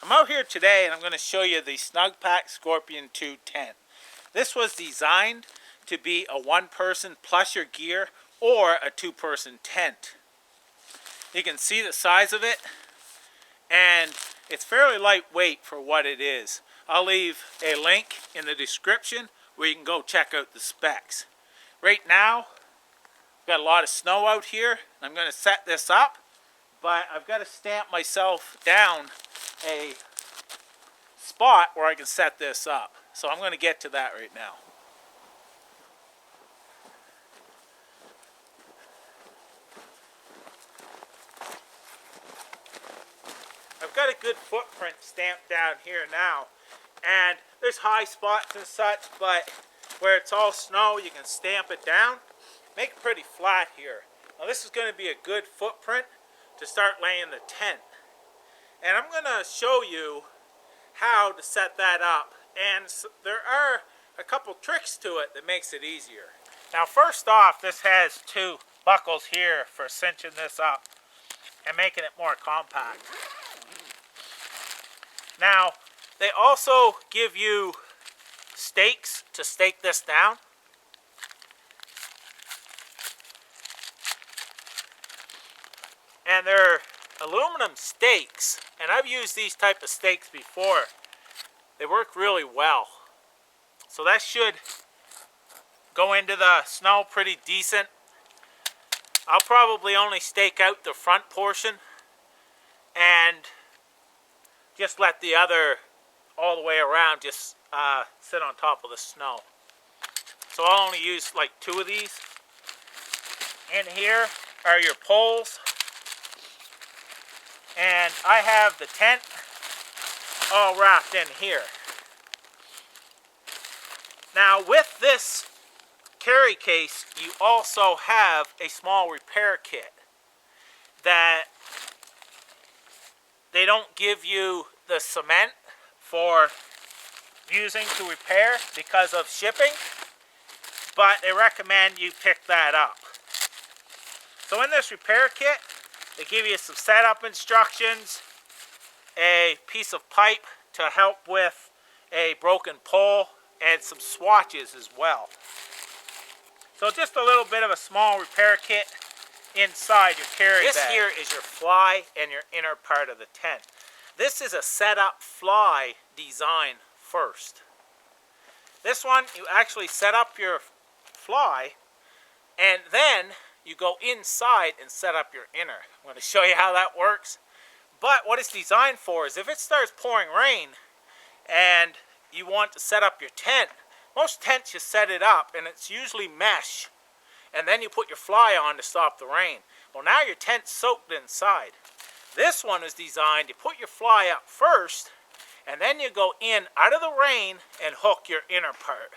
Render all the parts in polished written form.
I'm out here today and I'm going to show you the Snugpak Scorpion 2 tent. This was designed to be a one-person plus your gear or a two-person tent. You can see the size of it, and it's fairly lightweight for what it is. I'll leave a link in the description where you can go check out the specs. Right now, I've got a lot of snow out here. I'm going to set this up, but I've got to stamp myself down a spot where I can set this up. So I'm going to get to that right now. I've got a good footprint stamped down here now, and there's high spots and such, but where it's all snow you can stamp it down, make it pretty flat here. Now this is going to be a good footprint to start laying the tent, and I'm going to show you how to set that up, and there are a couple tricks to it that makes it easier. Now first off, this has two buckles here for cinching this up and making it more compact. Now they also give you stakes to stake this down. And they're aluminum stakes, and I've used these type of stakes before. They work really well. So that should go into the snow pretty decent. I'll probably only stake out the front portion and just let the other all the way around just sit on top of the snow. So I'll only use like two of these. In here are your poles. And I have the tent all wrapped in here. Now with this carry case, you also have a small repair kit that they don't give you the cement for using to repair because of shipping, but they recommend you pick that up. So in this repair kit, they give you some setup instructions, a piece of pipe to help with a broken pole, and some swatches as well. So just a little bit of a small repair kit inside your carry bag. This here is your fly and your inner part of the tent. This is a setup fly design first. This one, you actually set up your fly, and then you go inside and set up your inner. I'm going to show you how that works. But what it's designed for is if it starts pouring rain and you want to set up your tent, most tents you set it up and it's usually mesh, and then you put your fly on to stop the rain. Well, now your tent's soaked inside. This one is designed to put your fly up first, and then you go in out of the rain and hook your inner part.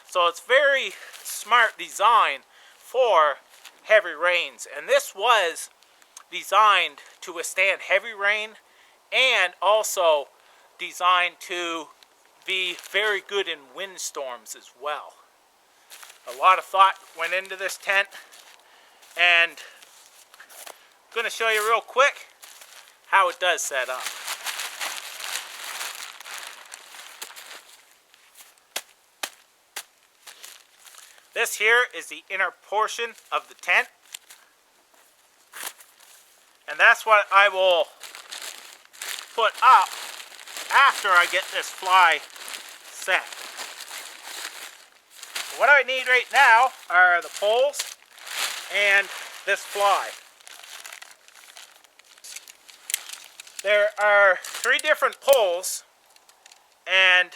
So it's very smart design for heavy rains, and this was designed to withstand heavy rain and also designed to be very good in windstorms as well. A lot of thought went into this tent, and I'm going to show you real quick how it does set up. This here is the inner portion of the tent, and that's what I will put up after I get this fly set. What I need right now are the poles and this fly. There are 3 different poles, and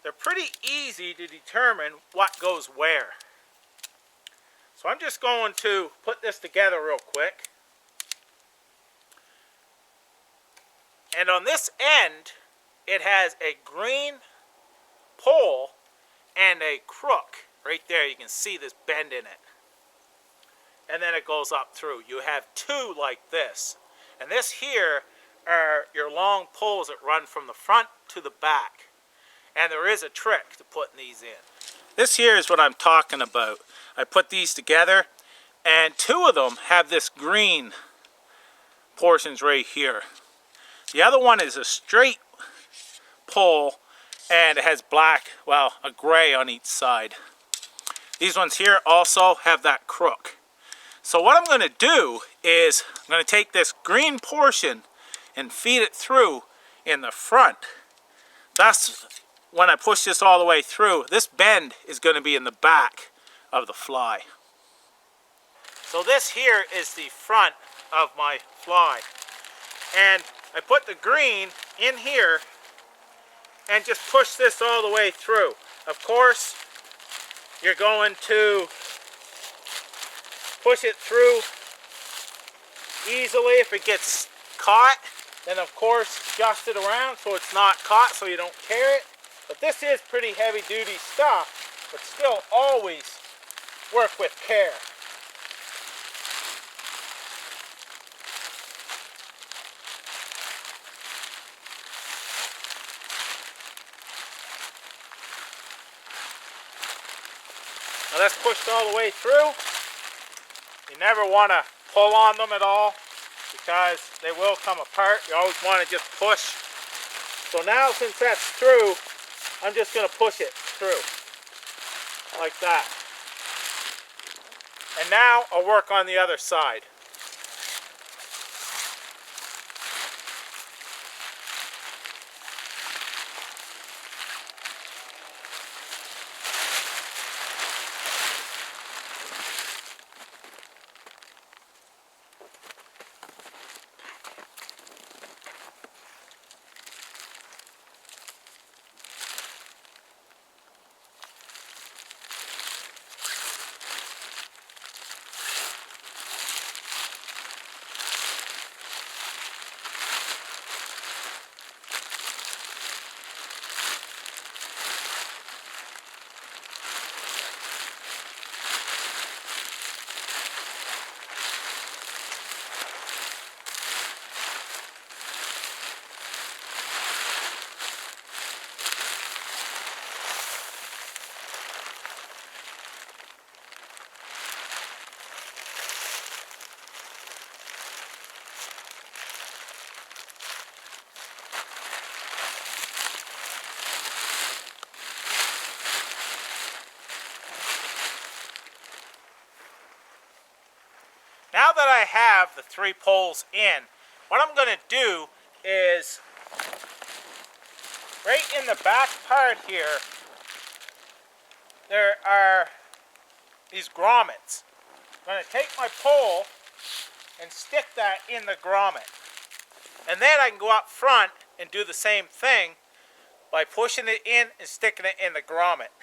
they're pretty easy to determine what goes where. So I'm just going to put this together real quick. And on this end, it has a green pole and a crook. Right there, you can see this bend in it. And then it goes up through. You have 2 like this. And this here are your long poles that run from the front to the back. And there is a trick to putting these in. This here is what I'm talking about. I put these together, and 2 of them have this green portions right here. The other one is a straight pole and it has black, well, a gray on each side. These ones here also have that crook. So what I'm going to do is I'm going to take this green portion and feed it through in the front. Thus, when I push this all the way through, this bend is going to be in the back of the fly. So this here is the front of my fly. And I put the green in here and just push this all the way through. Of course, you're going to push it through easily. If it gets caught, then of course adjust it around so it's not caught, so you don't tear it. But this is pretty heavy duty stuff, but still always work with care. Now that's pushed all the way through. You never want to pull on them at all because they will come apart. You always want to just push. So now since that's through, I'm just going to push it through like that. And now I'll work on the other side. Now that I have the 3 poles in, what I'm going to do is, right in the back part here, there are these grommets. I'm going to take my pole and stick that in the grommet. And then I can go up front and do the same thing by pushing it in and sticking it in the grommet.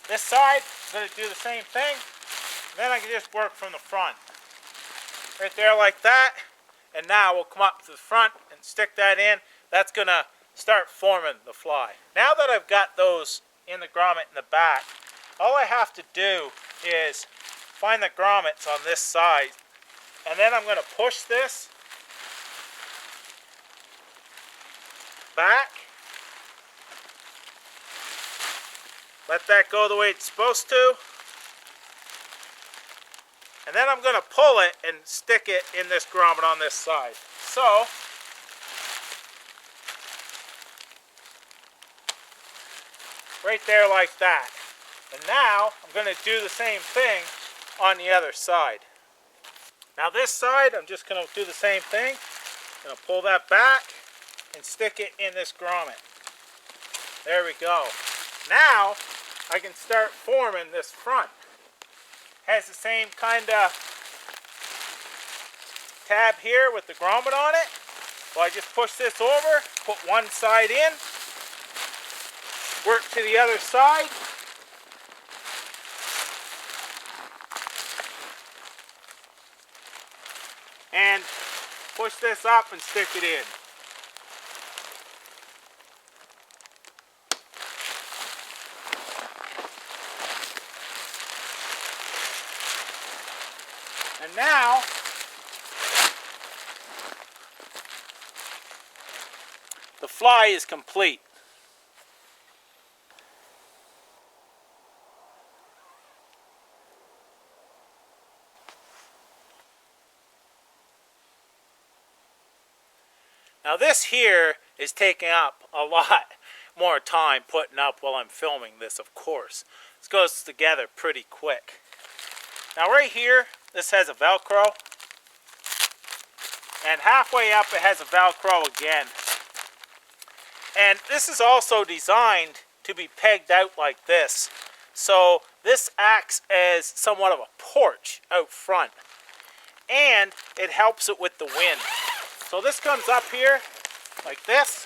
This side, I'm going to do the same thing. Then I can just work from the front. Right there like that. And now we'll come up to the front and stick that in. That's going to start forming the fly. Now that I've got those in the grommet in the back, all I have to do is find the grommets on this side. And then I'm going to push this back. Let that go the way it's supposed to. And then I'm going to pull it and stick it in this grommet on this side. So, right there like that. And now I'm going to do the same thing on the other side. Now this side, I'm just going to do the same thing. I'm going to pull that back and stick it in this grommet. There we go. Now I can start forming this front. Has the same kind of tab here with the grommet on it. So I just push this over, put one side in, work to the other side. And push this up and stick it in. And now, the fly is complete. Now this here is taking up a lot more time putting up while I'm filming this, of course. This goes together pretty quick. Now right here, this has a Velcro. And halfway up it has a Velcro again. And this is also designed to be pegged out like this. So this acts as somewhat of a porch out front. And it helps it with the wind. So this comes up here like this.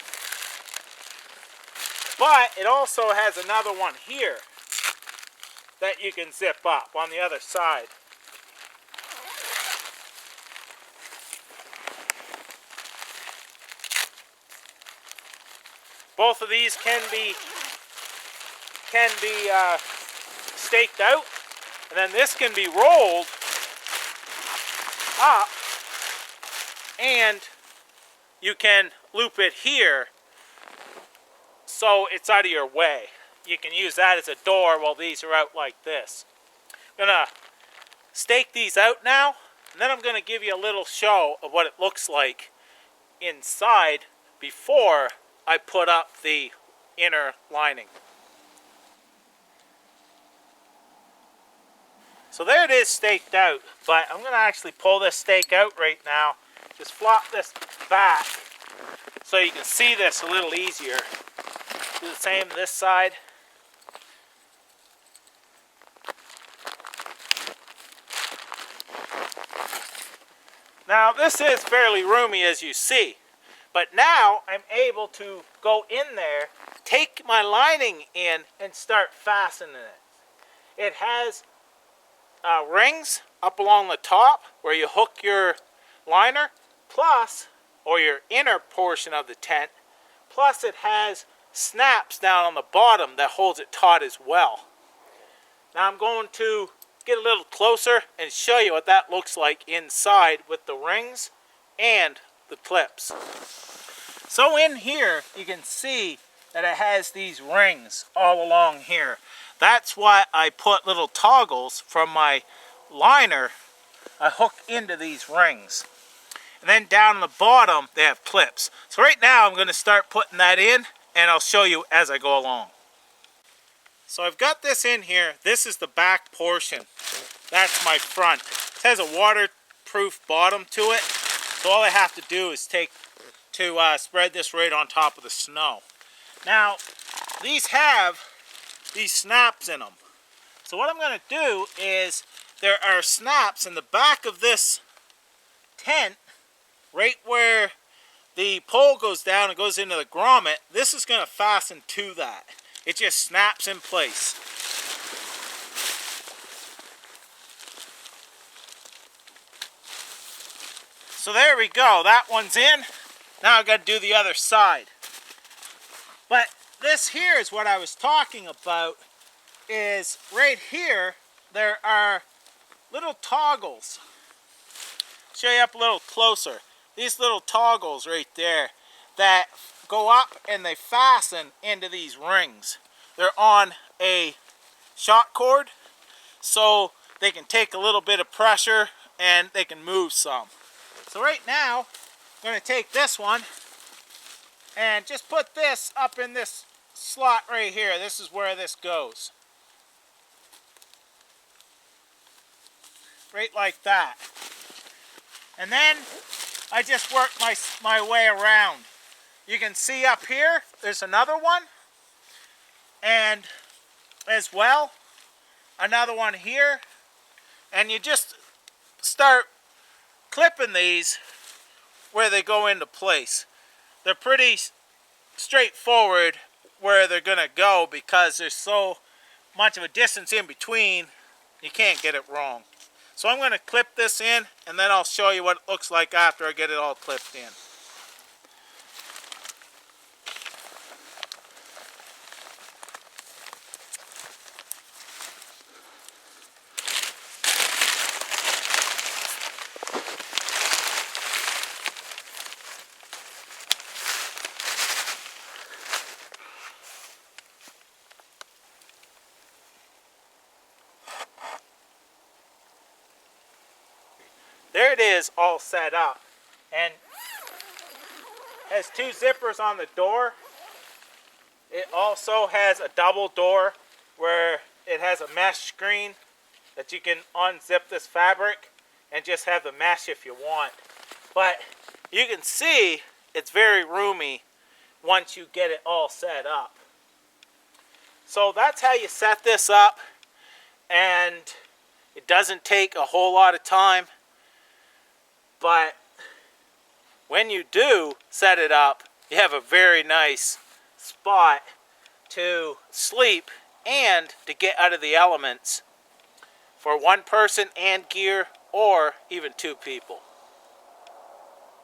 But it also has another one here that you can zip up on the other side. Both of these can be staked out, and then this can be rolled up, and you can loop it here so it's out of your way. You can use that as a door while these are out like this. I'm gonna stake these out now, and then I'm gonna give you a little show of what it looks like inside before I put up the inner lining. So there it is staked out, but I'm going to actually pull this stake out right now. Just flop this back so you can see this a little easier. Do the same this side. Now this is fairly roomy as you see. But now I'm able to go in there, take my lining in, and start fastening it. It has rings up along the top where you hook your liner, plus, or your inner portion of the tent, plus it has snaps down on the bottom that holds it taut as well. Now I'm going to get a little closer and show you what that looks like inside with the rings and the clips. So in here you can see that it has these rings all along here. That's why I put little toggles from my liner. I hook into these rings. And then down on the bottom they have clips. So right now I'm going to start putting that in, and I'll show you as I go along. So I've got this in here. This is the back portion. That's my front. It has a waterproof bottom to it. So all I have to do is spread this right on top of the snow. Now, these have these snaps in them. So what I'm going to do is, there are snaps in the back of this tent, right where the pole goes down and goes into the grommet. This is going to fasten to that. It just snaps in place. So there we go. That one's in. Now I've got to do the other side. But this here is what I was talking about. Is right here there are little toggles. Show you up a little closer. These little toggles right there that go up and they fasten into these rings. They're on a shot cord, so they can take a little bit of pressure and they can move some. So right now I'm going to take this one and just put this up in this slot right here. This is where this goes. Right like that. And then I just work my way around. You can see up here, there's another one. And as well, another one here. And you just start clipping these where they go into place. They're pretty straightforward where they're going to go because there's so much of a distance in between, you can't get it wrong. So I'm going to clip this in, and then I'll show you what it looks like after I get it all clipped in. There it is, all set up. And Has 2 zippers on the door. It also has a double door where it has a mesh screen that you can unzip this fabric and just have the mesh if you want. But you can see it's very roomy once you get it all set up. So that's how you set this up, and it doesn't take a whole lot of time, but when you do set it up, you have a very nice spot to sleep and to get out of the elements for 1 person and gear, or even 2 people.